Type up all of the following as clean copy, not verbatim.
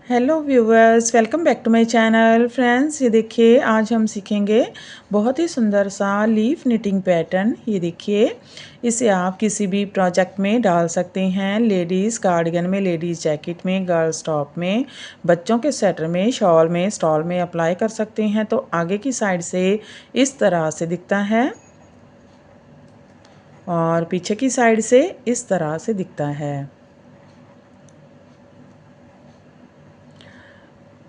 Hello viewers, welcome back to my channel. Friends, ये देखिए आज हम सीखेंगे बहुत ही सुंदर सा लीफ निटिंग पैटर्न। ये देखिए, इसे आप किसी भी प्रोजेक्ट में डाल सकते हैं। लेडीज़ कार्डिगन में, लेडीज़ जैकेट में, गर्ल्स टॉप में, बच्चों के स्वेटर में, शॉल में, स्टॉल में अप्लाई कर सकते हैं। तो आगे की साइड से इस तरह से दिखता है और पीछे की साइड से इस तरह से दिखता है।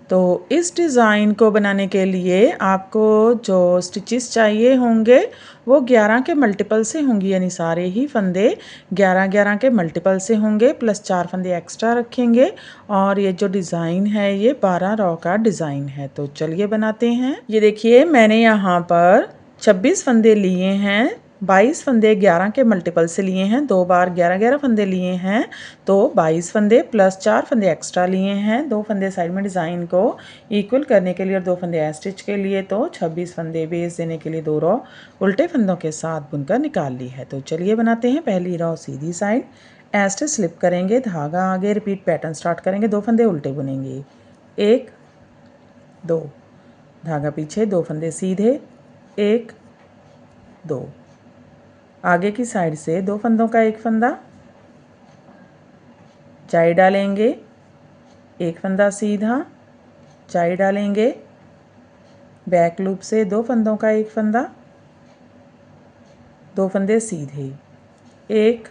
तो इस डिज़ाइन को बनाने के लिए आपको जो स्टिचेस चाहिए होंगे वो 11 के मल्टीपल से होंगी, यानी सारे ही फंदे 11-11 के मल्टीपल से होंगे, प्लस 4 फंदे एक्स्ट्रा रखेंगे। और ये जो डिज़ाइन है ये 12 रॉ का डिज़ाइन है। तो चलिए बनाते हैं। ये देखिए, मैंने यहाँ पर 26 फंदे लिए हैं, 22 फंदे 11 के मल्टीपल से लिए हैं, 2 बार 11-11 फंदे लिए हैं, तो 22 फंदे प्लस 4 फंदे एक्स्ट्रा लिए हैं, 2 फंदे साइड में डिज़ाइन को इक्वल करने के लिए और 2 फंदे स्टिच के लिए। तो 26 फंदे बेस देने के लिए 2 रॉ उल्टे फंदों के साथ बुनकर निकाल ली है। तो चलिए बनाते हैं। पहली रॉ सीधी साइड, स्टिच स्लिप करेंगे, धागा आगे, रिपीट पैटर्न स्टार्ट करेंगे, 2 फंदे उल्टे बुनेंगे, 1 2, धागा पीछे, 2 फंदे सीधे, 1 2, आगे की साइड से 2 फंदों का 1 फंदा, चाई डालेंगे, 1 फंदा सीधा, चाई डालेंगे, बैक लूप से 2 फंदों का 1 फंदा, 2 फंदे सीधे, 1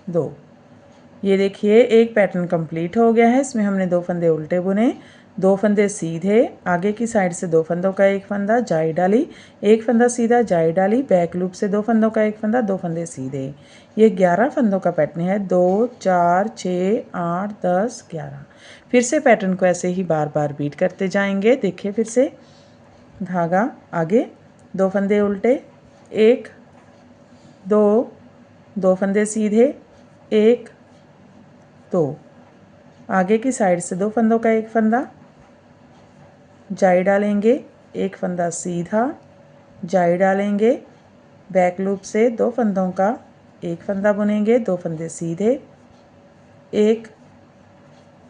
2। ये देखिए, एक पैटर्न कंप्लीट हो गया है। इसमें हमने 2 फंदे उल्टे बुने, 2 फंदे सीधे, आगे की साइड से 2 फंदों का 1 फंदा, जाई डाली, 1 फंदा सीधा, जाई डाली, बैक लूप से 2 फंदों का 1 फंदा, 2 फंदे सीधे। ये 11 फंदों का पैटर्न है। 2 4 6 8 10 11। फिर से पैटर्न को ऐसे ही बार बार रिपीट करते जाएंगे। देखिए फिर से, धागा आगे, 2 फंदे उल्टे, 1 2, 2 फंदे सीधे, 1 2, आगे की साइड से 2 फंदों का 1 फंदा, जाई डालेंगे, 1 फंदा सीधा, जाई डालेंगे, बैक लूप से 2 फंदों का 1 फंदा बुनेंगे, 2 फंदे सीधे, 1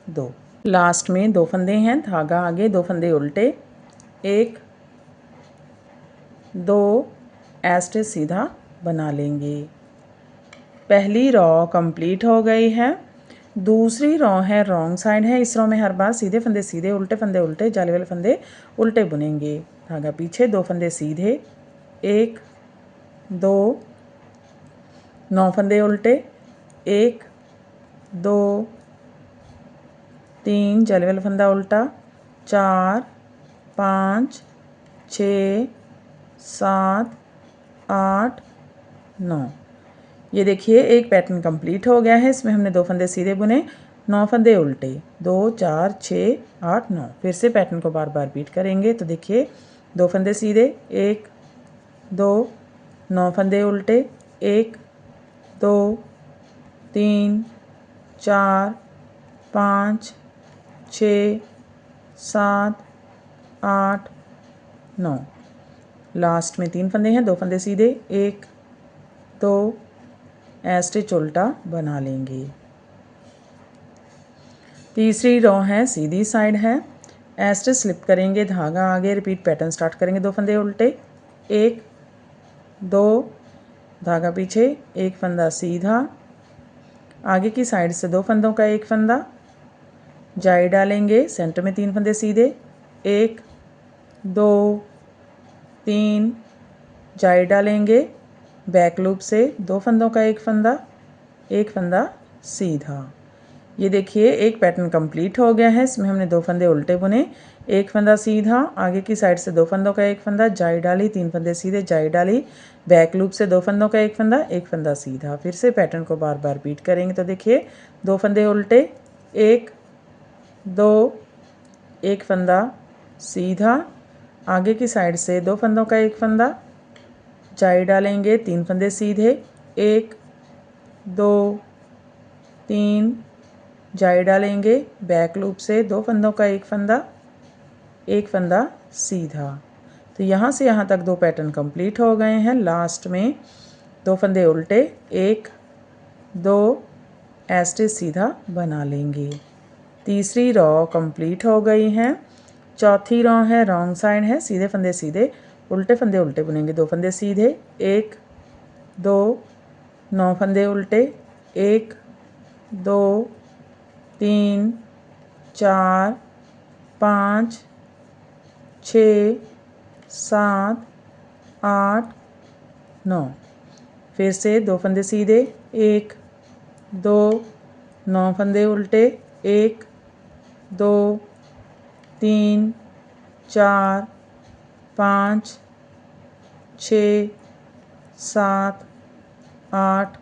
2। लास्ट में 2 फंदे हैं, धागा आगे, 2 फंदे उल्टे, 1 2, स्टिच सीधा बना लेंगे। पहली रॉ कंप्लीट हो गई है। दूसरी रॉ है रॉन्ग साइड है। इस रॉ में हर बार सीधे फंदे सीधे, उल्टे फंदे उल्टे, जाली वाले फंदे उल्टे बुनेंगे। धागा पीछे, 2 फंदे सीधे, 1 2, 9 फंदे उल्टे, 1 2 3, जाली वाला फंदा उल्टा, 4 5 6 7 8 9। ये देखिए, एक पैटर्न कंप्लीट हो गया है। इसमें हमने 2 फंदे सीधे बुने, 9 फंदे उल्टे, 2 4 6 8 9। फिर से पैटर्न को बार बार रिपीट करेंगे। तो देखिए, 2 फंदे सीधे, 1 2, 9 फंदे उल्टे, 1 2 3 4 5 6 7 8 9। लास्ट में 3 फंदे हैं, 2 फंदे सीधे, 1 2, स्टिच उल्टा बना लेंगे। तीसरी रो है सीधी साइड है, स्टिच स्लिप करेंगे, धागा आगे, रिपीट पैटर्न स्टार्ट करेंगे, 2 फंदे उल्टे, 1 2, धागा पीछे, 1 फंदा सीधा, आगे की साइड से 2 फंदों का 1 फंदा, जाई डालेंगे, सेंटर में 3 फंदे सीधे, 1 2 3, जाई डालेंगे, बैक लूप से 2 फंदों का 1 फंदा, 1 फंदा सीधा। ये देखिए, एक पैटर्न कंप्लीट हो गया है। इसमें हमने 2 फंदे उल्टे बुने, 1 फंदा सीधा, आगे की साइड से 2 फंदों का 1 फंदा, जाई डाली, 3 फंदे सीधे, जाई डाली, बैक लूप से 2 फंदों का 1 फंदा, 1 फंदा सीधा। फिर से पैटर्न को बार बार रिपीट करेंगे। तो देखिए, 2 फंदे उल्टे, 1 2, 1 फंदा सीधा, आगे की साइड से 2 फंदों का 1 फंदा, जाई डालेंगे, 3 फंदे सीधे, 1 2 3, जाई डालेंगे, बैक लूप से 2 फंदों का 1 फंदा, 1 फंदा सीधा। तो यहाँ से यहाँ तक 2 पैटर्न कंप्लीट हो गए हैं। लास्ट में 2 फंदे उल्टे, 1 2, स्टिच सीधा बना लेंगे। तीसरी रो कंप्लीट हो गई है। चौथी रो है रॉन्ग साइड है, सीधे फंदे सीधे, उल्टे फंदे उल्टे बुनेंगे। 2 फंदे सीधे, 1 2, 9 फंदे उल्टे, 1 2 3 4 5 6 7 8 9। फिर से 2 फंदे सीधे, 1 2, 9 फंदे उल्टे, 1 2 3 4 5 6 7 8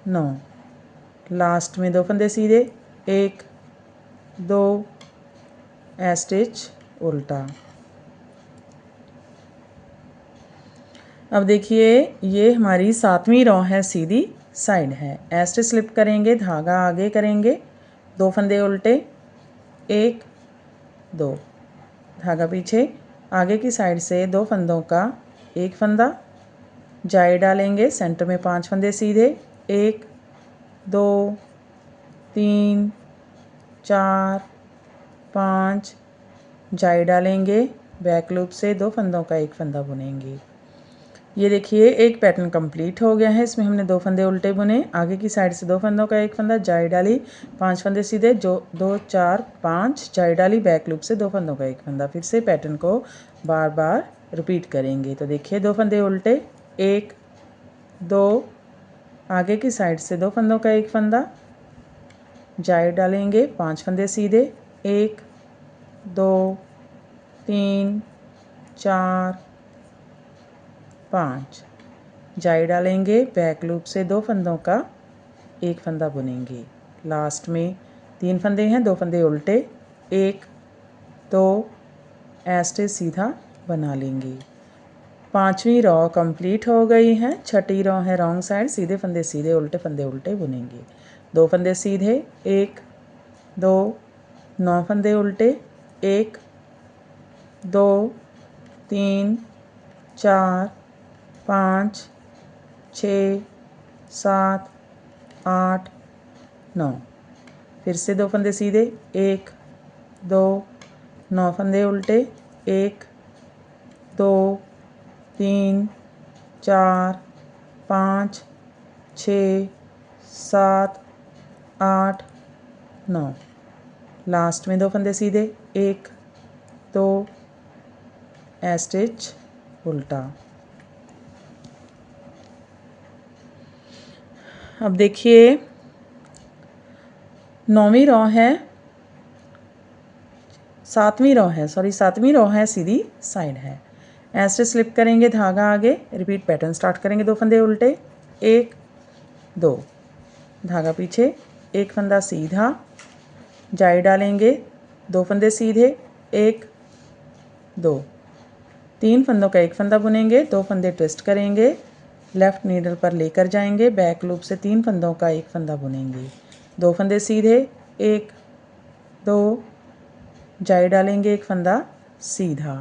9। लास्ट में 2 फंदे सीधे, 1 2, स्टिच उल्टा। अब देखिए ये हमारी 7वीं रो है, सीधी साइड है। स्टिच स्लिप करेंगे, धागा आगे करेंगे, 2 फंदे उल्टे, 1 2, धागा पीछे, आगे की साइड से 2 फंदों का 1 फंदा, जाई डालेंगे, सेंटर में 5 फंदे सीधे, 1 2 3 4 5, जाई डालेंगे, बैक लूप से 2 फंदों का 1 फंदा बुनेंगे। ये देखिए एक पैटर्न कंप्लीट हो गया है। इसमें हमने 2 फंदे उल्टे बुने, आगे की साइड से 2 फंदों का 1 फंदा, जाई डाली, 5 फंदे सीधे, जो 2 4 5, जाई डाली, बैक लूप से 2 फंदों का 1 फंदा। फिर से पैटर्न को बार बार रिपीट करेंगे। तो देखिए 2 फंदे उल्टे, 1 2, आगे की साइड से 2 फंदों का 1 फंदा, जाई डालेंगे, 5 फंदे सीधे, 1 2 3 4 5, जाई डालेंगे, बैक लूप से 2 फंदों का 1 फंदा बुनेंगे। लास्ट में 3 फंदे हैं, 2 फंदे उल्टे, 1 2, स्टिच सीधा बना लेंगे। 5वीं रो कंप्लीट हो गई है। छठी रो है रॉन्ग साइड, सीधे फंदे सीधे, उल्टे फंदे उल्टे बुनेंगे। 2 फंदे सीधे, 1 2, 9 फंदे उल्टे, 1 2 3 4 5 6 7 8 9। फिर से 2 फंदे सीधे, 1 2, 9 फंदे उल्टे, 1 2 3 4 5 6 7 8 9। लास्ट में 2 फंदे सीधे, 1 2, स्टिच उल्टा। अब देखिए 9वीं रो है, 7वीं रो है, 7वीं रो है, सीधी साइड है। स्टिच स्लिप करेंगे, धागा आगे, रिपीट पैटर्न स्टार्ट करेंगे। 2 फंदे उल्टे, 1 2, धागा पीछे, 1 फंदा सीधा, जाई डालेंगे, 2 फंदे सीधे, 1 2, 3 फंदों का 1 फंदा बुनेंगे, 2 फंदे ट्विस्ट करेंगे, लेफ़्ट नीडल पर लेकर जाएंगे, बैक लूप से 3 फंदों का 1 फंदा बुनेंगे। 2 फंदे सीधे, 1 2, जाई डालेंगे, 1 फंदा सीधा।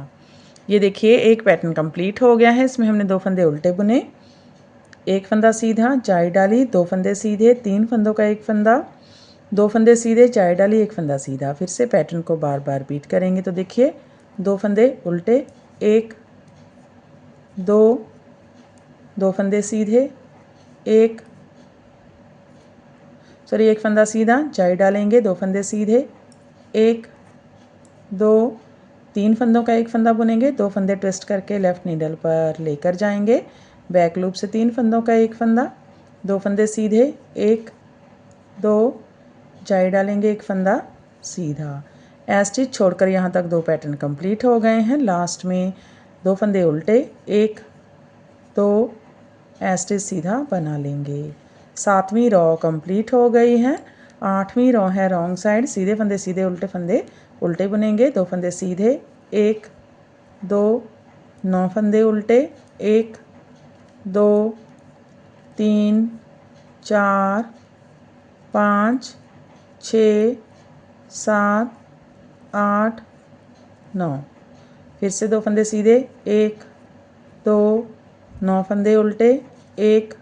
ये देखिए एक पैटर्न कंप्लीट हो गया है। इसमें हमने 2 फंदे उल्टे बुने, 1 फंदा सीधा, जाई डाली, 2 फंदे सीधे, 3 फंदों का 1 फंदा, 2 फंदे सीधे, जाई डाली, 1 फंदा सीधा। फिर से पैटर्न को बार बार रिपीट करेंगे। तो देखिए 2 फंदे उल्टे, 1 2, 2 फंदे सीधे, 1 फंदा सीधा, जाई डालेंगे, 2 फंदे सीधे, 1 2, 3 फंदों का 1 फंदा बुनेंगे, 2 फंदे ट्विस्ट करके लेफ़्ट नीडल पर लेकर जाएंगे, बैक लूप से 3 फंदों का 1 फंदा, 2 फंदे सीधे, 1 2, जाई डालेंगे, 1 फंदा सीधा। स्टिच छोड़कर यहाँ तक 2 पैटर्न कंप्लीट हो गए हैं। लास्ट में 2 फंदे उल्टे, 1 2, स्टिच सीधा बना लेंगे। 7वीं रो कंप्लीट हो गई है। 8वीं रो है रॉन्ग साइड, सीधे फंदे सीधे, उल्टे फंदे उल्टे बुनेंगे। 2 फंदे सीधे, 1 2, 9 फंदे उल्टे, 1 2 3 4 5 6 7 8 9। फिर से 2 फंदे सीधे, 1 2, 9 फंदे उल्टे, 1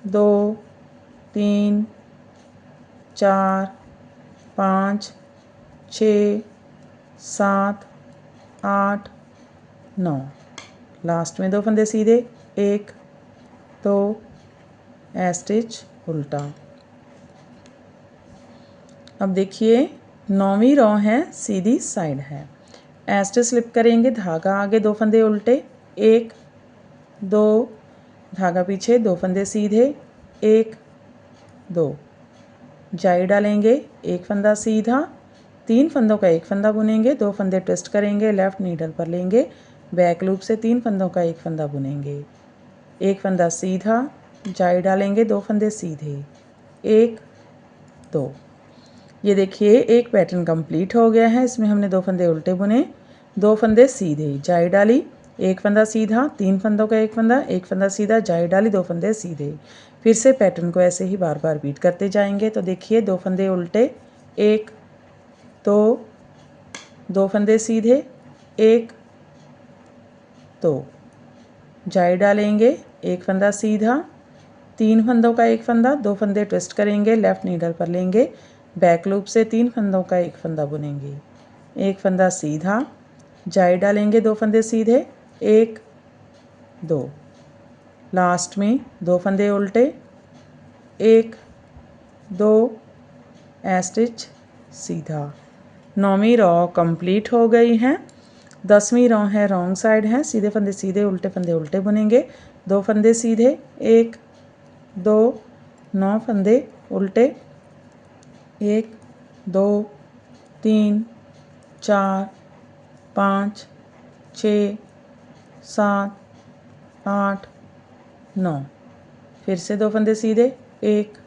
2 3 4 5 6 7 8 9। लास्ट में 2 फंदे सीधे, 1 2 स्टिच उल्टा। अब देखिए 9वीं रो है, सीधी साइड है। स्टिच स्लिप करेंगे, धागा आगे, 2 फंदे उल्टे, 1 2 धागा पीछे, 2 फंदे सीधे, 1 2 जाई डालेंगे, 1 फंदा सीधा, 3 फंदों का 1 फंदा बुनेंगे, 2 फंदे ट्विस्ट करेंगे, लेफ़्ट नीडल पर लेंगे, बैक लूप से 3 फंदों का 1 फंदा बुनेंगे, 1 फंदा सीधा, जाई डालेंगे, 2 फंदे सीधे, 1 2। ये देखिए एक पैटर्न कंप्लीट हो गया है। इसमें हमने 2 फंदे उल्टे बुने, 2 फंदे सीधे, जाई डाली, 1 फंदा सीधा, 3 फंदों का 1 फंदा, 1 फंदा सीधा, जाई डाली, 2 फंदे सीधे। फिर से पैटर्न को ऐसे ही बार बार रिपीट करते जाएंगे। तो देखिए 2 फंदे उल्टे, 1 2 2 फंदे सीधे, 1 2 जाई डालेंगे, 1 फंदा सीधा, 3 फंदों का 1 फंदा, 2 फंदे ट्विस्ट करेंगे, लेफ़्ट नीडल पर लेंगे, बैक लूप से 3 फंदों का 1 फंदा बुनेंगे, 1 फंदा सीधा, जाई डालेंगे, 2 फंदे सीधे, 1 2। लास्ट में 2 फंदे उल्टे, 1 2 स्टिच सीधा। 9वीं रो कंप्लीट हो गई है। 10वीं रो है, रॉन्ग साइड है, सीधे फंदे सीधे, उल्टे फंदे उल्टे बुनेंगे, 2 फंदे सीधे, 1 2 9 फंदे उल्टे, 1 2 3 4 5 6 7 8 9। फिर से 2 फंदे सीधे, 1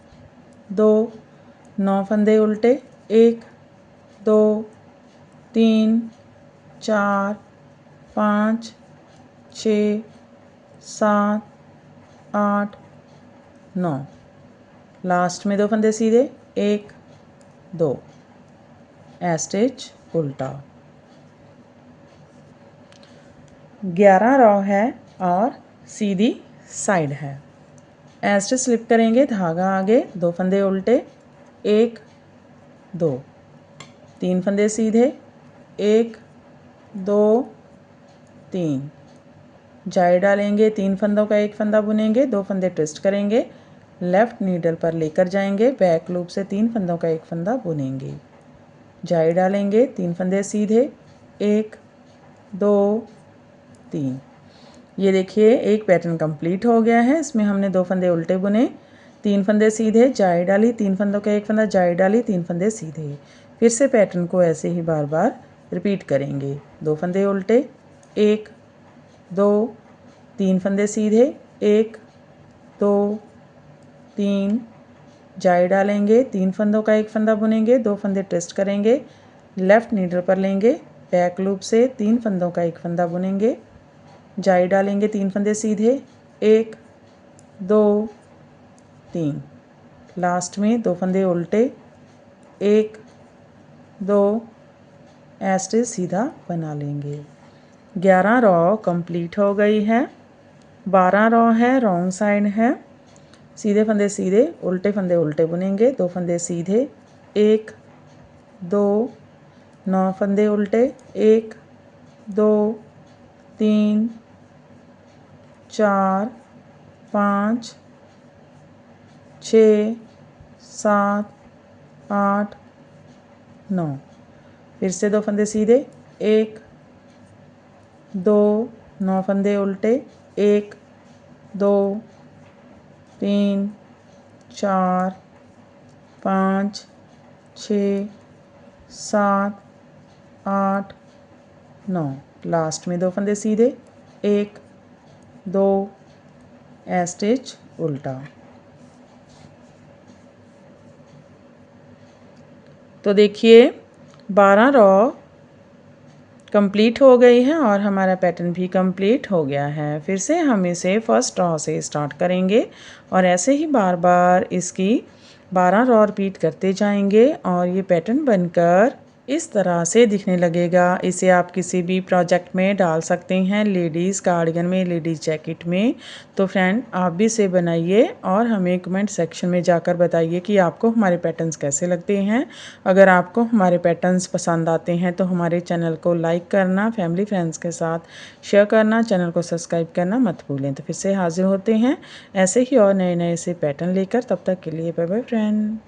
2 9 फंदे उल्टे, 1 2 3 4 5 6 7 8 9। लास्ट में 2 फंदे सीधे, 1 2 स्टिच उल्टा। 11 रो है और सीधी साइड है। स्टिच स्लिप करेंगे, धागा आगे, 2 फंदे उल्टे, 1 2 3 फंदे सीधे, 1 2 3 जाई डालेंगे, 3 फंदों का 1 फंदा बुनेंगे, 2 फंदे ट्विस्ट करेंगे, लेफ़्ट नीडल पर लेकर जाएंगे, बैक लूप से 3 फंदों का 1 फंदा बुनेंगे, जाई डालेंगे, 3 फंदे सीधे, 1 2 3। ये देखिए एक पैटर्न कंप्लीट हो गया है। इसमें हमने 2 फंदे उल्टे बुने, 3 फंदे सीधे, जाई डाली, 3 फंदों का 1 फंदा, जाई डाली, 3 फंदे सीधे। फिर से पैटर्न को ऐसे ही बार बार रिपीट करेंगे। 2 फंदे उल्टे, 1 2 3 फंदे सीधे, 1 2 3 जाई डालेंगे, 3 फंदों का 1 फंदा बुनेंगे, 2 फंदे ट्विस्ट करेंगे, लेफ़्ट नीडल पर लेंगे, बैक लूप से 3 फंदों का 1 फंदा बुनेंगे, जाई डालेंगे, 3 फंदे सीधे, 1 2 3। लास्ट में 2 फंदे उल्टे, 1 2 स्टिच सीधा बना लेंगे। 11 रो कंप्लीट हो गई है। 12 रो है, रॉन्ग साइड है, सीधे फंदे सीधे, उल्टे फंदे उल्टे बुनेंगे, 2 फंदे सीधे, 1 2 9 फंदे उल्टे, 1 2 3 4 5 6 7 8 9। फिर से 2 फंदे सीधे, 1 2 9 फंदे उल्टे, 1 2 3 4 5 6 7 8 9। लास्ट में 2 फंदे सीधे, 1 2 स्टिच उल्टा। तो देखिए 12 रो कंप्लीट हो गई है और हमारा पैटर्न भी कंप्लीट हो गया है। फिर से हम इसे फर्स्ट रो से स्टार्ट करेंगे और ऐसे ही बार बार इसकी 12 रो रिपीट करते जाएंगे और ये पैटर्न बनकर इस तरह से दिखने लगेगा। इसे आप किसी भी प्रोजेक्ट में डाल सकते हैं, लेडीज़ कार्डिगन में, लेडीज़ जैकेट में। तो फ्रेंड आप भी इसे बनाइए और हमें कमेंट सेक्शन में जाकर बताइए कि आपको हमारे पैटर्न्स कैसे लगते हैं। अगर आपको हमारे पैटर्न्स पसंद आते हैं तो हमारे चैनल को लाइक करना, फैमिली फ्रेंड्स के साथ शेयर करना, चैनल को सब्सक्राइब करना मत भूलें। तो फिर से हाजिर होते हैं ऐसे ही और नए नए से पैटर्न लेकर। तब तक के लिए बाय बाय फ्रेंड।